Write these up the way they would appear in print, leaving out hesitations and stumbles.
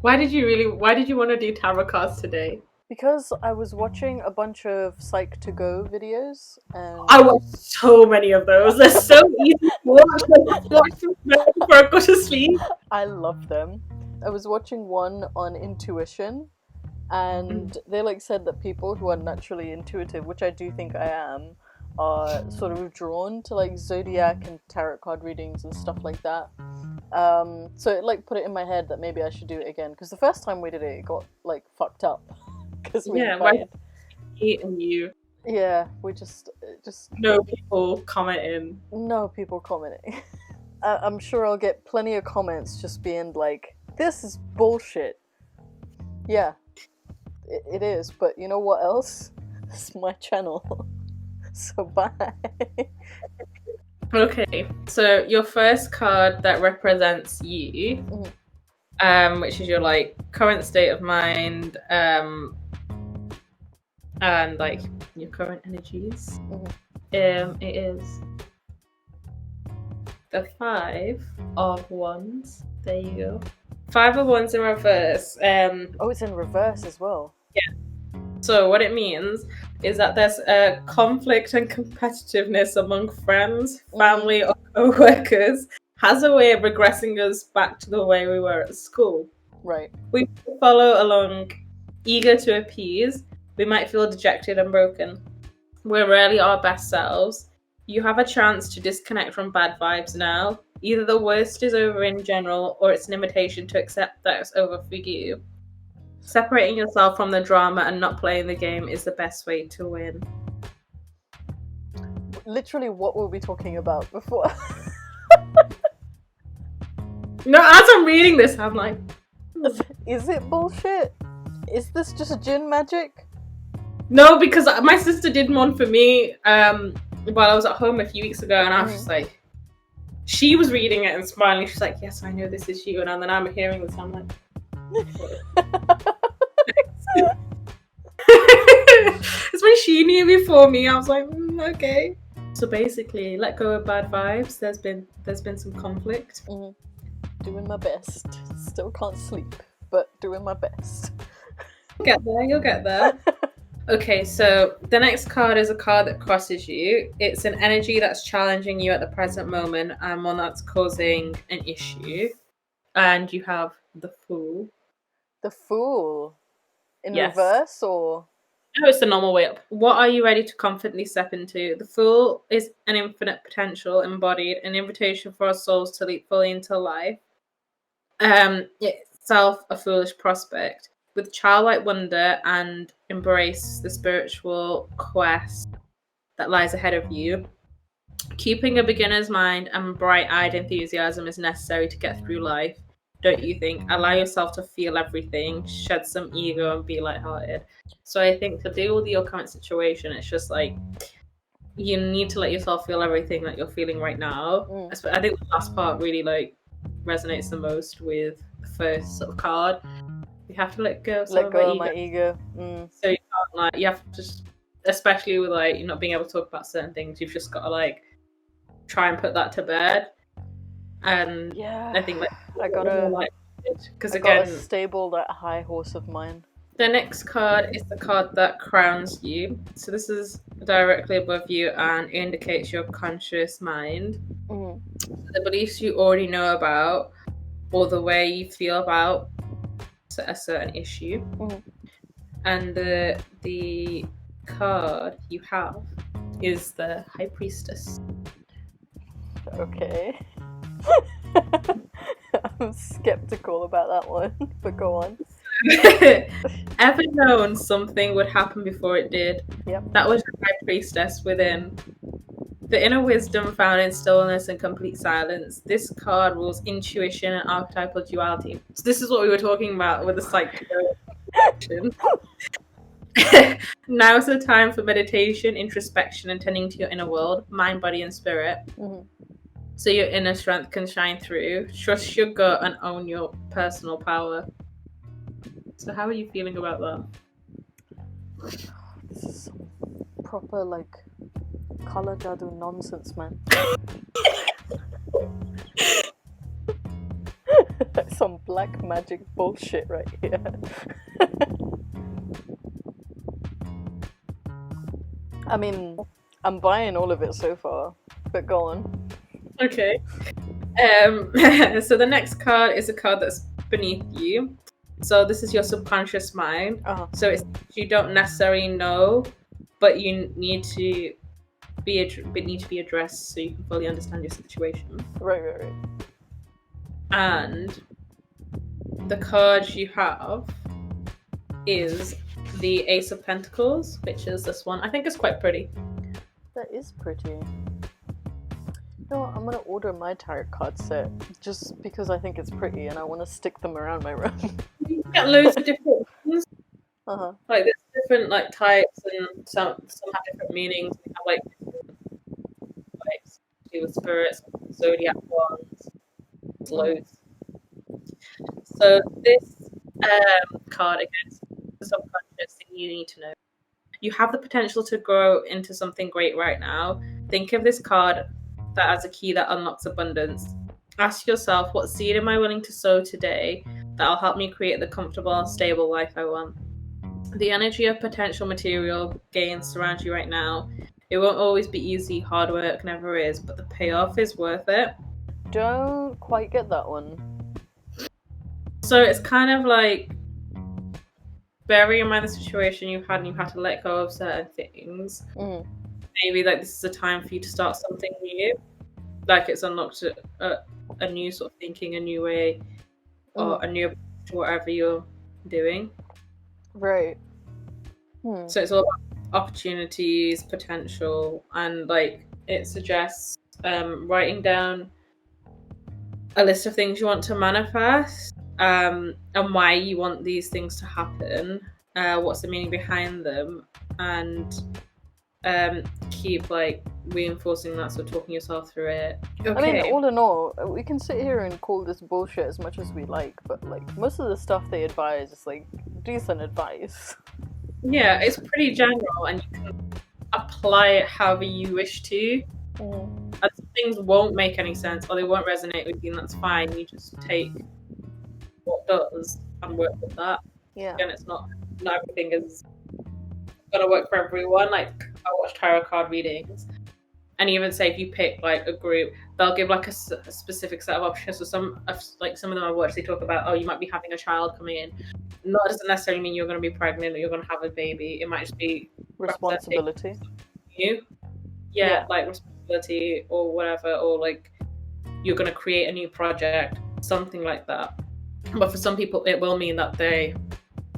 Why did you want to do tarot cards today? Because I was watching a bunch of Psych to Go videos and I watch so many of those. They're so easy to watch. Like, watch them before I go to sleep. I love them. I was watching one on intuition, and they like said that people who are naturally intuitive, which I do think I am, are sort of drawn to like zodiac and tarot card readings and stuff like that. So it like put it in my head that maybe I should do it again, because the first time we did it, it got like fucked up because we Yeah, why invited. and you Yeah, we just know people commenting. no people commenting. I'm sure I'll get plenty of comments just being like, "This is bullshit." Yeah, it is. But you know what else? It's my channel. So bye. Okay, so your first card that represents you, which is your like current state of mind, and like your current energies. It is the Five of Wands. There you go. Five of Wands in reverse. Oh, it's in reverse as well. Yeah. So what it means is that there's a conflict and competitiveness among friends, family, or co-workers. Has a way of regressing us back to the way we were at school. Right. We follow along, eager to appease. We might feel dejected and broken. We're rarely our best selves. You have a chance to disconnect from bad vibes now. Either the worst is over in general, or it's an invitation to accept that it's over for you. Separating yourself from the drama and not playing the game is the best way to win. Literally, what were we talking about before? No, as I'm reading this, I'm like, Is it bullshit? Is this just gin magic? no, because my sister did one for me while I was at home a few weeks ago, and I was just like, she was reading it and smiling. She's like, yes, I know this is you. And then I'm hearing this, I'm like, it's when she knew before me. I was like, okay. So basically, let go of bad vibes. There's been some conflict. Doing my best. Still can't sleep, but doing my best. You'll get there. Okay, so the next card is a card that crosses you. It's an energy that's challenging you at the present moment and one that's causing an issue. And you have the Fool. The Fool? In Yes. reverse, or? No, it's the normal way up. What are you ready to confidently step into? The Fool is an infinite potential embodied, an invitation for our souls to leap fully into life. Itself a foolish prospect. With childlike wonder and embrace the spiritual quest that lies ahead of you. Keeping a beginner's mind and bright-eyed enthusiasm is necessary to get through life, don't you think? Allow yourself to feel everything, shed some ego, and be lighthearted. So I think to deal with your current situation, it's just like you need to let yourself feel everything that you're feeling right now. I think the last part really like resonates the most with the first sort of card. You have to let go of my ego. So you can't like, you have to just, especially with like you not being able to talk about certain things, you've just got to like try and put that to bed. And yeah, I think like I gotta because again, gotta stable that high horse of mine. The next card is the card that crowns you. So this is directly above you and indicates your conscious mind. The beliefs you already know about or the way you feel about a certain issue. And the card you have is the High Priestess. Okay. I'm skeptical about that one, but go on. Ever known something would happen before it did? Yep. That was the High Priestess within. The inner wisdom found in stillness and complete silence. This card rules intuition and archetypal duality. So this is what we were talking about with the psychic. Now's the time for meditation, introspection, and tending to your inner world, mind, body, and spirit. So your inner strength can shine through. Trust your gut and own your personal power. So how are you feeling about that? This is proper like color jadoo nonsense, man. I Some black magic bullshit right here. I mean, I'm buying all of it so far, but go on. Okay. So the next card is a card that's beneath you. So this is your subconscious mind. So it's you don't necessarily know, but you need to be addressed so you can fully understand your situation. Right. And the card you have is the Ace of Pentacles, which is this one. I think it's quite pretty. That is pretty. No, I'm gonna order my tarot card set just because I think it's pretty and I want to stick them around my room. You can get loads of different ones. Like there's different types, and some have different meanings. We have to do with spirits, zodiac ones, loads. So this card against the subconscious thing you need to know. You have the potential to grow into something great right now. Think of this card that as a key that unlocks abundance. Ask yourself, what seed am I willing to sow today that'll help me create the comfortable, stable life I want? The energy of potential material gains surrounds you right now. It won't always be easy, hard work never is, but the payoff is worth it. Don't quite get that one. So it's kind of like bearing in mind the situation you've had and you had to let go of certain things. Maybe this is a time for you to start something new. It's unlocked a new sort of thinking, a new way, or a new approach to whatever you're doing. Right. So it's all about opportunities, potential, and it suggests writing down a list of things you want to manifest, and why you want these things to happen, what's the meaning behind them, and keep reinforcing that, so talking yourself through it. Okay. I mean, all in all, we can sit here and call this bullshit as much as we like, but most of the stuff they advise is decent advice. Yeah, it's pretty general and you can apply it however you wish to. And some things won't make any sense or they won't resonate with you, and that's fine. You just take what does and work with that. Yeah. And it's not everything is gonna work for everyone. I watch tarot card readings, and even say if you pick a group, they'll give a specific set of options. So some of them I watch, they talk about, you might be having a child coming in. No, it doesn't necessarily mean you're going to be pregnant or you're going to have a baby. It might just be responsibility. You, yeah, responsibility or whatever, or you're going to create a new project, something like that. But for some people, it will mean that they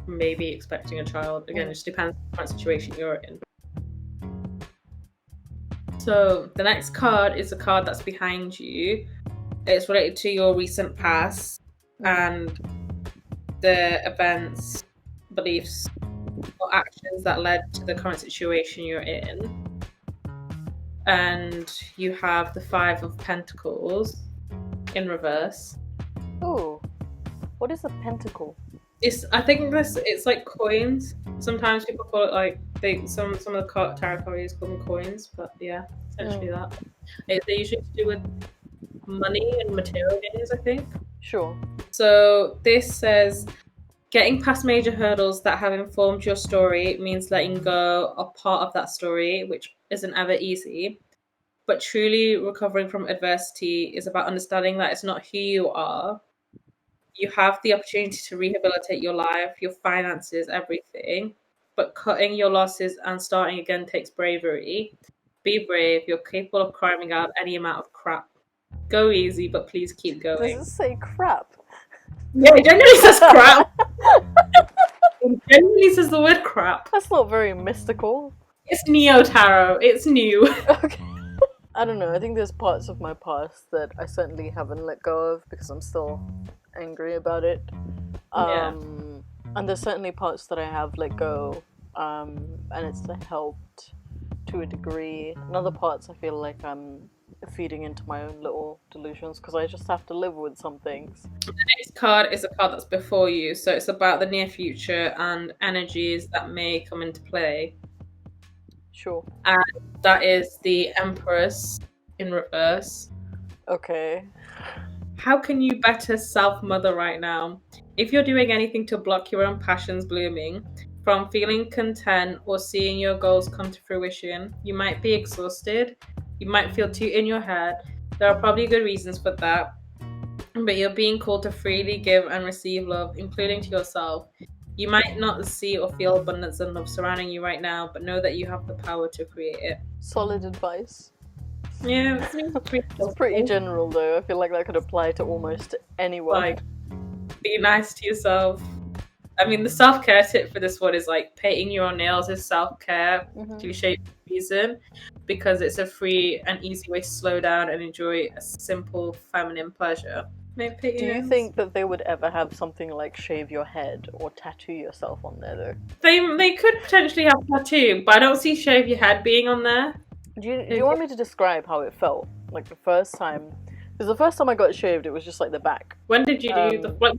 may be expecting a child. Again, it just depends on what situation you're in. So the next card is a card that's behind you. It's related to your recent past and the events, beliefs, or actions that led to the current situation you're in. And you have the Five of Pentacles in reverse. Oh, what is a pentacle? I think it's like coins. Sometimes people call it some of the tarot cards call them coins, but yeah, essentially that. They usually do with money and material gains, I think. Sure. So this says, getting past major hurdles that have informed your story means letting go of part of that story, which isn't ever easy. But truly recovering from adversity is about understanding that it's not who you are. You have the opportunity to rehabilitate your life, your finances, everything. But cutting your losses and starting again takes bravery. Be brave. You're capable of climbing out any amount of crap. Go easy, but please keep going. Does it say crap? Yeah, it generally says crap. It generally says the word crap. That's not very mystical. It's Neo Tarot. It's new. Okay. I don't know. I think there's parts of my past that I certainly haven't let go of because I'm still angry about it. And there's certainly parts that I have let go, and it's helped to a degree. And other parts I feel like I'm feeding into my own little delusions because I just have to live with some things. The next card is a card that's before you, so it's about the near future and energies that may come into play. Sure. And that is the Empress in reverse. Okay. How can you better self-mother right now? If you're doing anything to block your own passions blooming, from feeling content or seeing your goals come to fruition, you might be exhausted. You might feel too in your head. There are probably good reasons for that, but you're being called to freely give and receive love, including to yourself. You might not see or feel abundance and love surrounding you right now, but know that you have the power to create it. Solid advice. Yeah, It's pretty general though. I feel like that could apply to almost anyone. like, be nice to yourself. I mean, the self-care tip for this one is like painting your own nails is self-care, cliche reason, because it's a free and easy way to slow down and enjoy a simple feminine pleasure. Maybe Do you think that they would ever have something like shave your head or tattoo yourself on there though? they could potentially have tattoo, but I don't see shave your head being on there. Do you want me to describe how it felt? Like the first time, because the first time I got shaved, it was just like the back. When did you do the first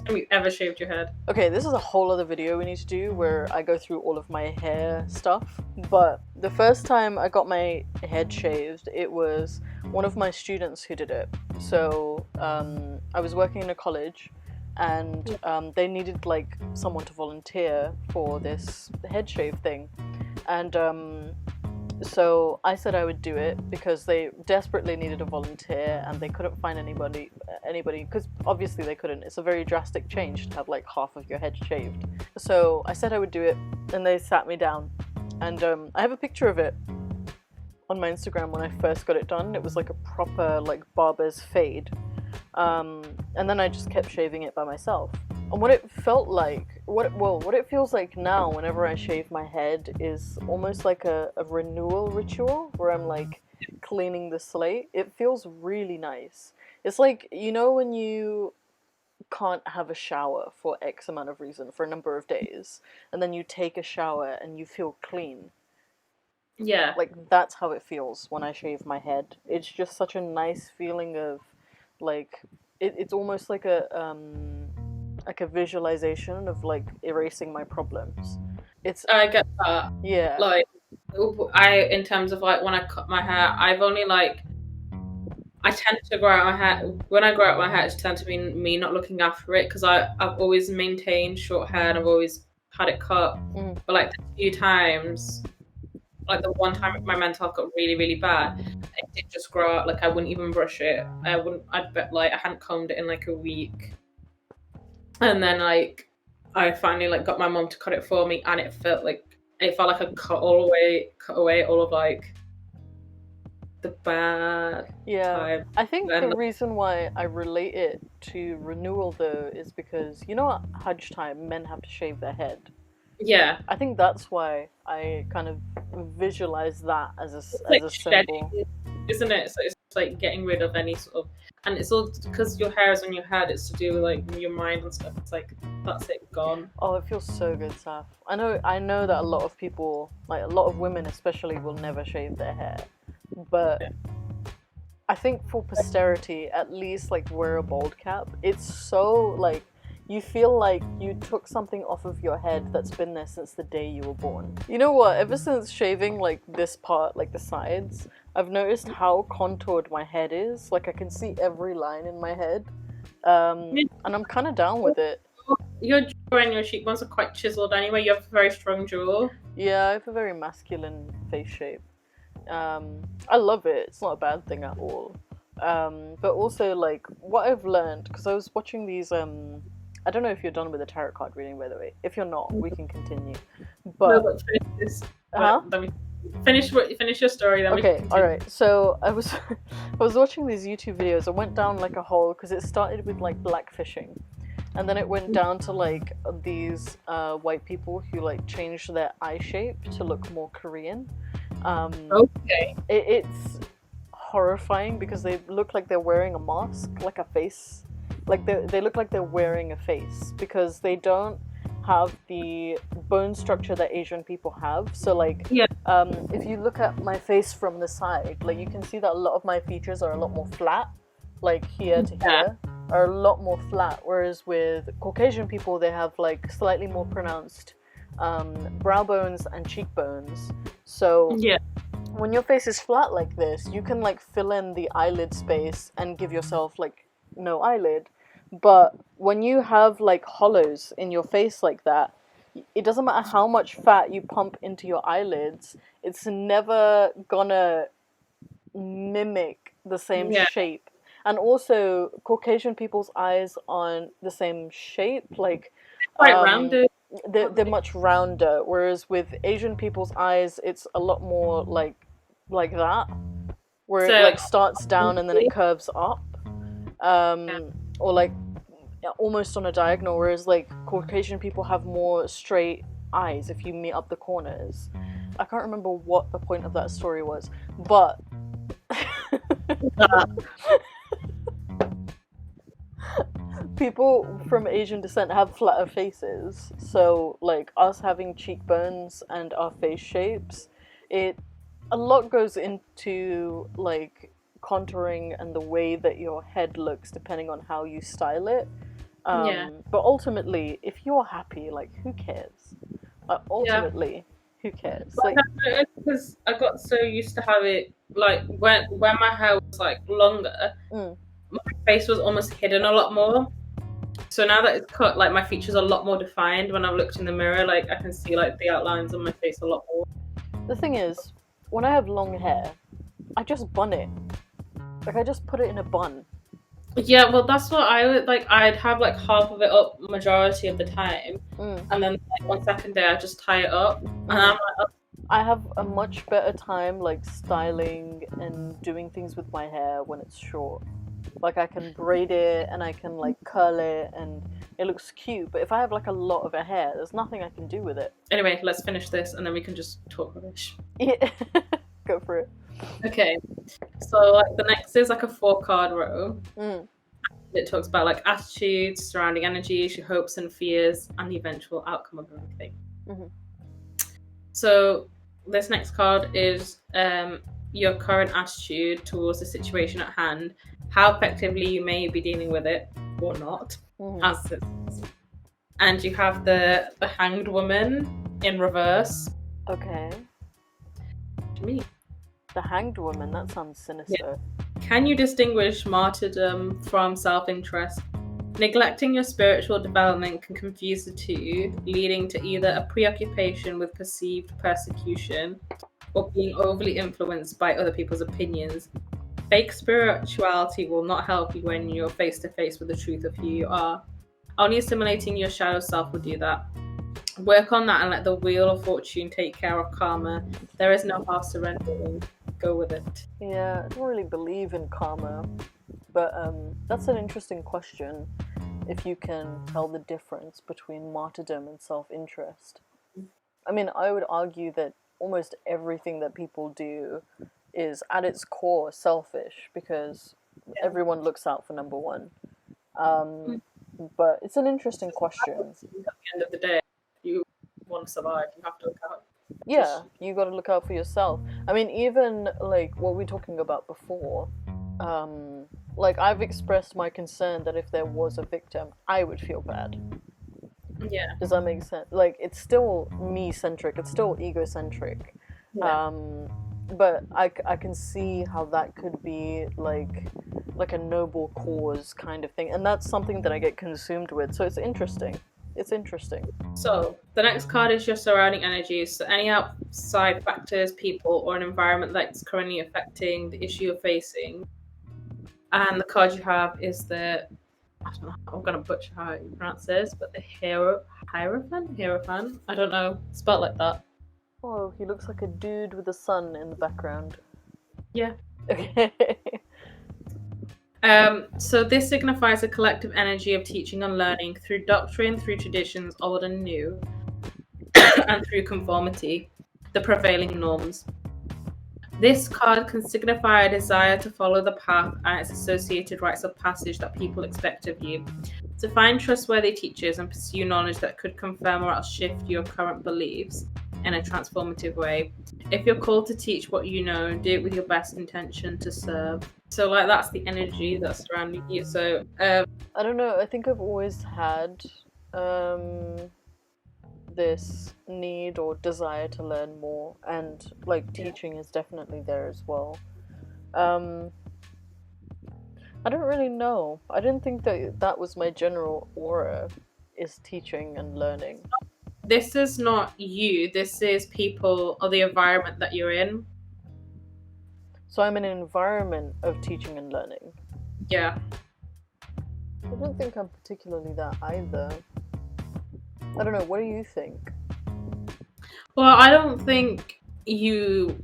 time you ever shaved your head? Okay, this is a whole other video we need to do where I go through all of my hair stuff. But the first time I got my head shaved, it was one of my students who did it. So I was working in a college, and they needed like someone to volunteer for this head shave thing, and so I said I would do it because they desperately needed a volunteer and they couldn't find anybody because obviously they couldn't. It's a very drastic change to have like half of your head shaved. So I said I would do it, and they sat me down, and I have a picture of it on my Instagram when I first got it done. It was like a proper like barber's fade, and then I just kept shaving it by myself. And what it felt like, what it feels like now whenever I shave my head is almost like a renewal ritual where I'm like cleaning the slate. It feels really nice. It's like, you know, when you can't have a shower for X amount of reason for a number of days, and then you take a shower and you feel clean. Yeah. Like, that's how it feels when I shave my head. It's just such a nice feeling of, like, it's almost like a visualization of, like, erasing my problems. I get that. Yeah. Like, in terms of, like, when I cut my hair, I've only, like, I tend to grow out my hair. When I grow out my hair, it tends to be me not looking after it, because I've always maintained short hair and I've always had it cut. But, like, the few times, like the one time my mental health got really, really bad, it did just grow out. Like, I wouldn't even brush it. I'd bet, like, I hadn't combed it in like a week. And then, like, I finally, like, got my mum to cut it for me, and it felt like I cut away all of, like, the bad time. I think the reason why I relate it to renewal though is because, you know, at Hajj time men have to shave their head. Yeah, I think that's why I kind of visualize that as a symbol, isn't it? So it's like getting rid of any sort of, and it's all because your hair is on your head. It's to do with like your mind and stuff. It's like that's it, gone. Oh, it feels so good, Saff. I know that a lot of people, like a lot of women especially, will never shave their hair, but I think for posterity, at least like wear a bald cap. It's so like. You feel like you took something off of your head that's been there since the day you were born. You know what? Ever since shaving like this part, like the sides, I've noticed how contoured my head is. Like I can see every line in my head, and I'm kind of down with it. Your jaw and your cheekbones are quite chiseled anyway. You have a very strong jaw. Yeah, I have a very masculine face shape. I love it. It's not a bad thing at all. But also like what I've learned, because I was watching these I don't know if you're done with the tarot card reading, by the way. If you're not, we can continue. But finish this. Let me finish your story. Then okay, all right. So I was watching these YouTube videos. I went down like a hole because it started with like blackfishing, and then it went down to like these white people who like changed their eye shape to look more Korean. Okay. It's horrifying because they look like they're wearing a mask, like a face. Like they look like they're wearing a face because they don't have the bone structure that Asian people have. So like, if you look at my face from the side, like you can see that a lot of my features are a lot more flat, like here to here, are a lot more flat. Whereas with Caucasian people, they have like slightly more pronounced brow bones and cheekbones. So when your face is flat like this, you can like fill in the eyelid space and give yourself like no eyelid. But when you have like hollows in your face like that, it doesn't matter how much fat you pump into your eyelids, it's never gonna mimic the same Yeah, shape. And also, Caucasian people's eyes aren't the same shape. Like, quite um, rounded. they're much rounder. Whereas with Asian people's eyes, it's a lot more like that, where it So like starts down and then it curves up, yeah. or like almost on a diagonal. Whereas like Caucasian people have more straight eyes if you meet up the corners. I can't remember what the point of that story was, but people from Asian descent have flatter faces. So like us having cheekbones and our face shapes, it a lot goes into like contouring and the way that your head looks depending on how you style it. Yeah. But ultimately, if you're happy, like who cares? Yeah. Ultimately, who cares? Like Like, I noticed because I got so used to have it like when my hair was like longer, mm, my face was almost hidden a lot more. So now that it's cut, like my features are a lot more defined. When I've looked in the mirror, like I can see like the outlines on my face a lot more. the thing is, when I have long hair, I just bun it. Like I just put it in a bun. Yeah, well, that's what I would like. I'd have like half of it up majority of the time, Mm, and then like, one second day I just tie it up, and I'm mm. like, oh, I have a much better time like styling and doing things with my hair when it's short. Like I can braid it and I can like curl it and it looks cute. But if I have like a lot of a hair, there's nothing I can do with it. anyway, let's finish this, and then we can just talk rubbish. Yeah. Go for it. Okay, so like the next is like a 4 card row. Mm, It talks about like attitudes, surrounding energies, your hopes and fears, and the eventual outcome of everything. mm-hmm. So this next card is your current attitude towards the situation at hand, how effectively you may be dealing with it or not, Mm-hmm. as it says. And you have the Hanged Woman in reverse. Okay. To me, The Hanged Woman, that sounds sinister. can you distinguish martyrdom from self-interest? Neglecting your spiritual development can confuse the two, leading to either a preoccupation with perceived persecution or being overly influenced by other people's opinions. Fake spirituality will not help you when you're face to face with the truth of who you are. Only assimilating your shadow self will do that. Work on that and let the wheel of fortune take care of karma. There is no half surrendering. Go with it. Yeah, I don't really believe in karma, but that's an interesting question. If you can tell the difference between martyrdom and self-interest. I mean, I would argue that almost everything that people do is at its core selfish because everyone looks out for number one. But it's an interesting question. At the end of the day, you want to survive, you have to look out. Yeah, you got to look out for yourself. I mean, even like what we were talking about before, like I've expressed my concern that if there was a victim, I would feel bad. Yeah. Does that make sense? Like it's still me centric, it's still egocentric. Yeah. But I can see how that could be like a noble cause kind of thing, and that's something that I get consumed with. So it's interesting. It's interesting. So the next card is your surrounding energies. So any outside factors, people, or an environment that's currently affecting the issue you're facing. And the card you have is the, I don't know, I'm gonna butcher how you pronounce this, but the Hierophant. I don't know, spelled like that. Oh, he looks like a dude with a sun in the background. Yeah. Okay. So this signifies a collective energy of teaching and learning through doctrine, through traditions old and new, and through conformity, the prevailing norms. This card can signify a desire to follow the path and its associated rites of passage that people expect of you. To find trustworthy teachers and pursue knowledge that could confirm or outshift your current beliefs in a transformative way. If you're called to teach what you know, do it with your best intention to serve. So, like, that's the energy that's surrounding you. So, I don't know. I think I've always had this need or desire to learn more, and like teaching is definitely there as well. I I don't really know. I didn't think that was my general aura, is teaching and learning. This is not you. This is people or the environment that you're in. So I'm in an environment of teaching and learning. Yeah. I don't think I'm particularly that either. I don't know, what do you think? Well, I don't think you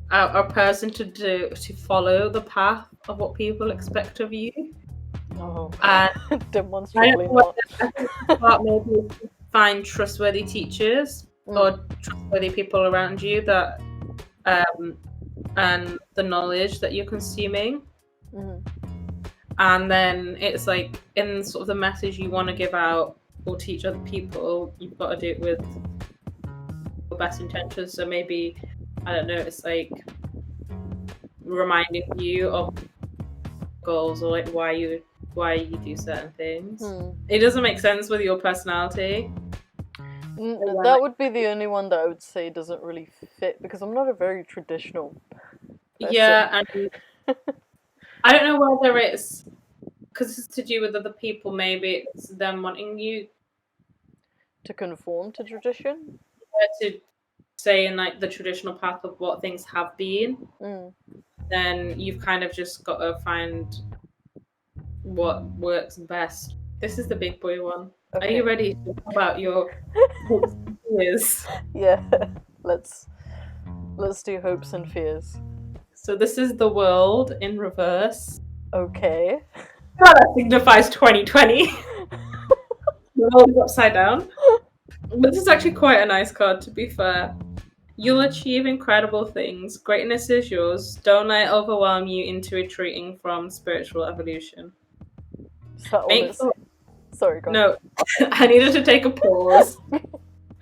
are a person to follow the path of what people expect of you. Oh, And demonstrably not. I think part maybe is to find trustworthy teachers or trustworthy people around you that and the knowledge that you're consuming. And then it's like in sort of the message you want to give out or teach other people, you've got to do it with your best intentions. So maybe, I don't know, it's like reminding you of goals or like why you do certain things. It doesn't make sense with your personality. That would be the only one that I would say doesn't really fit, because I'm not a very traditional person. Yeah, and I don't know whether it's because it's to do with other people. Maybe it's them wanting you to conform to tradition, to stay in like the traditional path of what things have been. Then you've kind of just got to find what works best. This is the big boy one. Okay. Are you ready to talk about your hopes and fears? Yeah, let's do hopes and fears. So this is the world in reverse. Okay. Oh, that signifies 2020. The world is upside down. But this is actually quite a nice card, to be fair. You'll achieve incredible things. Greatness is yours. Don't let it overwhelm you into retreating from spiritual evolution. Sorry, go on. No, I needed to take a pause.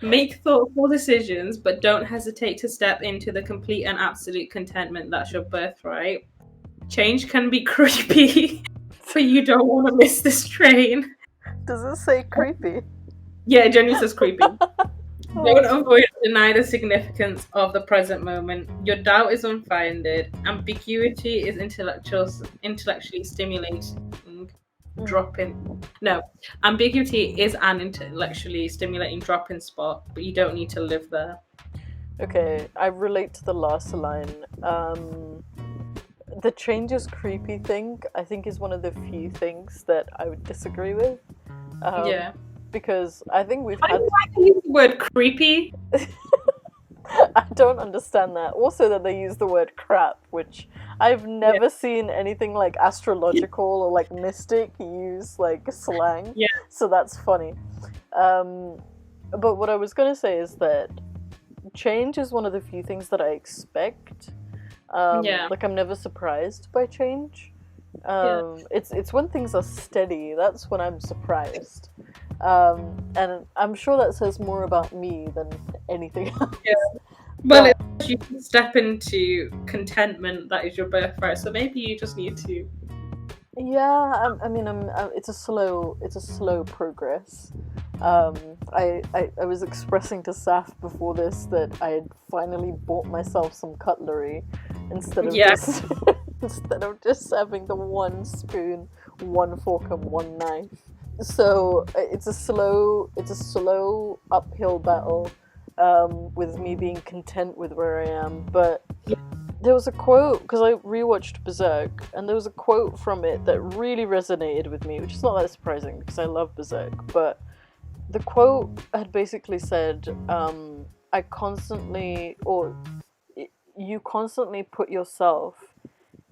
Make thoughtful decisions, but don't hesitate to step into the complete and absolute contentment that's your birthright. Change can be creepy, but you don't want to miss this train. Does it say creepy? Yeah, it genuinely says creepy. Don't avoid or deny the significance of the present moment. Your doubt is unfounded. Ambiguity is intellectually stimulating. Ambiguity is an intellectually stimulating drop-in spot, but you don't need to live there. Okay, I relate to the last line. The change is creepy thing, I think, is one of the few things that I would disagree with. Yeah. Because I think we've had... Why do you use the word creepy? I don't understand that. Also that they use the word crap, which I've never seen anything like astrological or like mystic use like slang. Yeah. So that's funny. But what I was going to say is that change is one of the few things that I expect. Like I'm never surprised by change. It's when things are steady, that's when I'm surprised. And I'm sure that says more about me than anything else. Yeah. Well, you can step into contentment, that is your birthright, so maybe you just need to. Yeah, I mean, it's a slow progress. I was expressing to Saff before this that I had finally bought myself some cutlery instead of just having the one spoon, one fork, and one knife. So it's a slow uphill battle with me being content with where I am. But there was a quote, because I rewatched Berserk, and there was a quote from it that really resonated with me, which is not that surprising because I love Berserk. But the quote had basically said, you constantly put yourself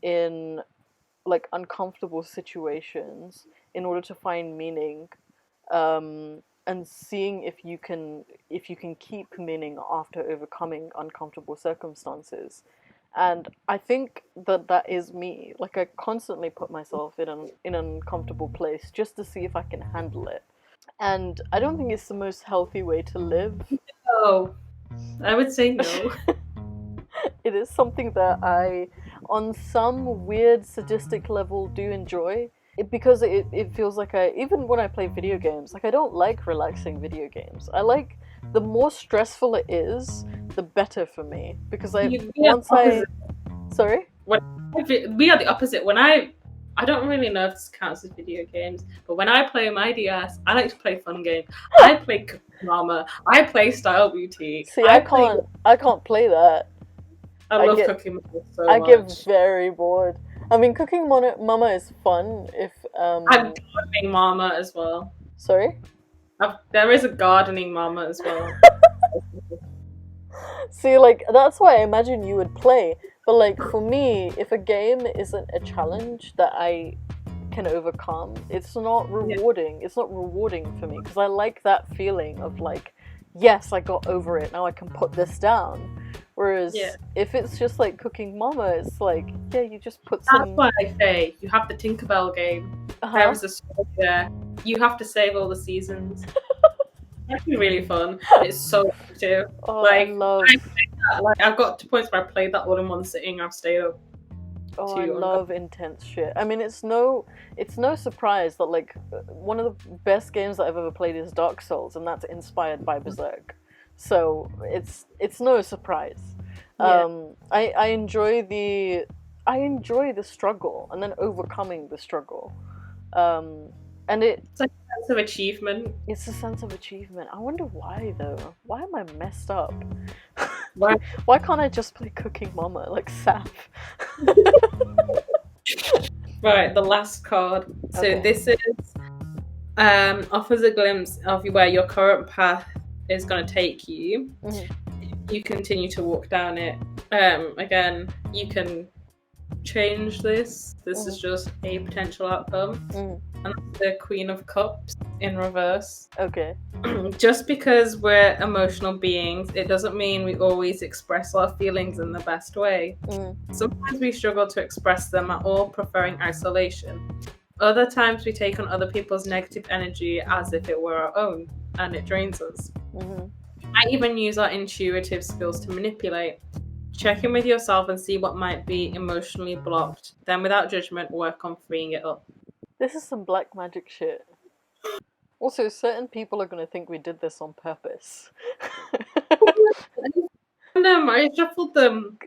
in like uncomfortable situations in order to find meaning, and seeing if you can keep meaning after overcoming uncomfortable circumstances. And I think that is me. Like, I constantly put myself in an uncomfortable place just to see if I can handle it. And I don't think it's the most healthy way to live. No, I would say no. It is something that I, on some weird sadistic level, do enjoy. Because it feels like even when I play video games, like I don't like relaxing video games. I like, the more stressful it is, the better for me. Because sorry? What? We are the opposite. When I don't really know if this counts as video games, but when I play my DS, I like to play fun games. I play Cooking Mama. I play Style Boutique. See, I can't play that. I love Cooking Mama so I much. get very bored. I mean, Cooking Mama is fun if I'm gardening Mama as well. Sorry? There is a gardening Mama as well. See, like, that's why I imagine you would play. But, like, for me, if a game isn't a challenge that I can overcome, it's not rewarding. It's not rewarding for me. Because I like that feeling of, like, yes, I got over it. Now I can put this down. Whereas if it's just, like, Cooking Mama, it's like, yeah, you just put some... That's why I say you have the Tinkerbell game. There is a story there. You have to save all the seasons. It's actually really fun. It's so good too. Oh, like, I've got to points where I played that all in one sitting. I've stayed up. Oh, I love intense shit. I mean, it's no surprise that, like, one of the best games that I've ever played is Dark Souls, and that's inspired by Berserk. So it's no surprise. Yeah. I enjoy the struggle and then overcoming the struggle. And it's like a sense of achievement. It's a sense of achievement. I wonder why though. Why am I messed up? Why can't I just play Cooking Mama like Saff? Right, the last card. So this is offers a glimpse of where your current path is going to take you. Mm-hmm. You continue to walk down it. Again, you can change this. This is just a potential outcome. And that's the Queen of Cups in reverse. Okay. Just because we're emotional beings, it doesn't mean we always express our feelings in the best way. Sometimes we struggle to express them at all, preferring isolation. Other times we take on other people's negative energy as if it were our own, and it drains us. We might even use our intuitive skills to manipulate. Check in with yourself and see what might be emotionally blocked. Then, without judgment, work on freeing it up. This is some black magic shit. Also, certain people are going to think we did this on purpose. I shuffled them.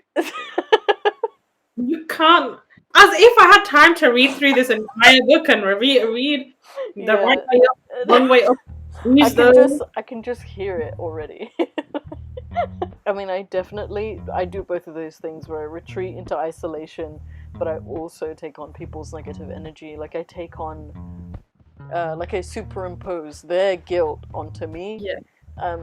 You can't. As if I had time to read through this entire book and read the right way up, one way up. I can just hear it already. I mean, I do both of those things where I retreat into isolation, but I also take on people's negative energy. Like, I take on, like, I superimpose their guilt onto me. Yeah.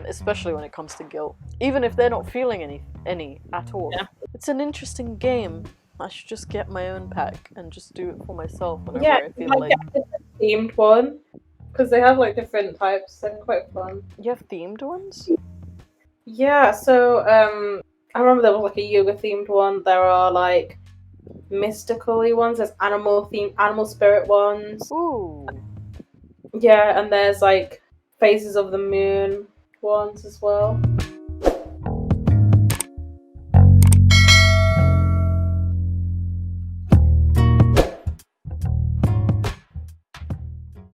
Especially when it comes to guilt. Even if they're not feeling any at all. Yeah. It's an interesting game. I should just get my own pack and just do it for myself whenever I feel like. Yeah, a themed one. Because they have, like, different types. They're quite fun. You have themed ones? Yeah, so, I remember there was, like, a yoga-themed one. There are, like, mystical-y ones. There's animal spirit ones. Ooh. Yeah, and there's, like, Phases of the Moon ones as well.